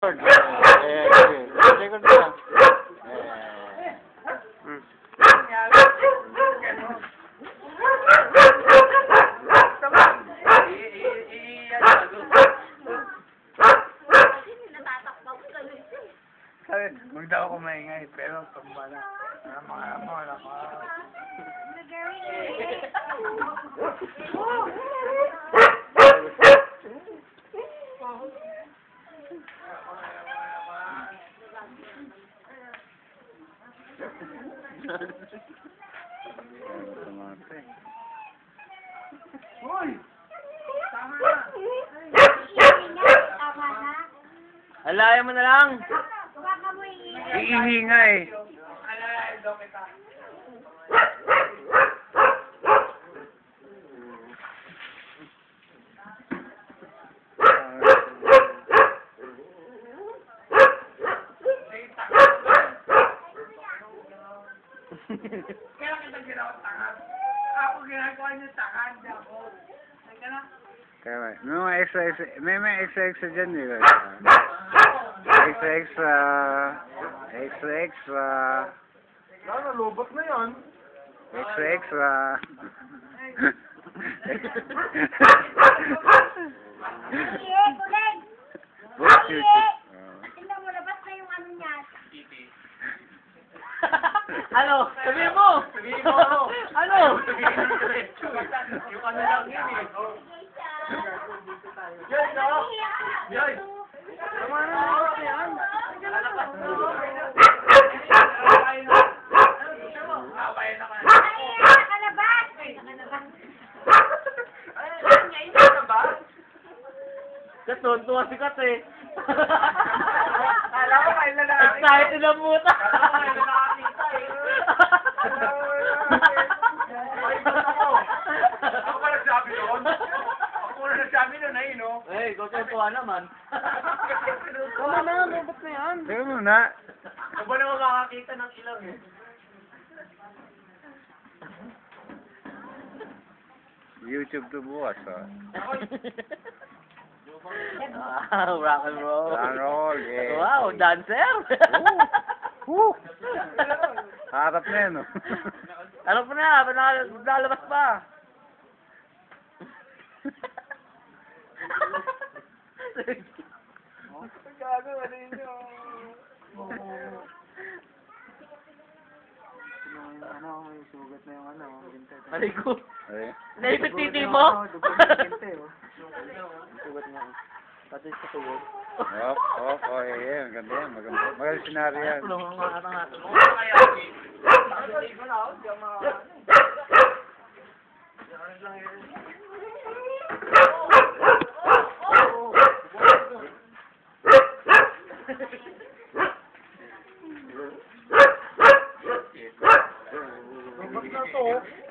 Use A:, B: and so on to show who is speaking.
A: Record na.
B: Sabi, huwag daw ako maingay, pero tumba na. Mga naka... Hoy! Tama na!
A: Alaya mo na lang.
B: Iingay. Kaya kita ginawa tangan. Ako ginagawa niyo tangan. Ako. Kaya may mga extra dyan eh. Extra. Lobot na yan. Extra.
C: Kuleg! Tingnan mo, labas na yung ano niya.
A: Ano? Sabihin mo! Ano?
B: Yung ano lang yun eh. Yoy, no? Yoy! Tama na ako yan.
A: Tuntua si Kat eh.
B: Alam ko kayo lalaki.
A: Excited na puta.
B: Alam ko kayo nakakita eh. Alam ko kayo nakakita. Ay, ba't ako? Ako ba nagsabi doon? Ako na nagsabi doon ay, no?
A: Eh, ikaw tuntua naman.
B: Tama na, robot na yan. Teka muna.
A: Ako ba na makakakita ng ilang eh?
B: YouTube to bukas, ha?
A: Wow, rock and roll.
B: Rock and roll, yeah.
A: Wow, dancer.
B: Woo! Harap na yan, no?
A: Ano pa na? Lalabas pa.
B: Gago, ano yun yun? Ano, may sugat na yung ano, binte.
A: Malay ko.
B: Ay?
A: Naipit titi mo?
B: Sugat niya. Pati sa tuwod.
A: Yeah,
B: Maganda yan, maganda senaryo yan.
A: Tulungan nga nga.
B: Robot na to.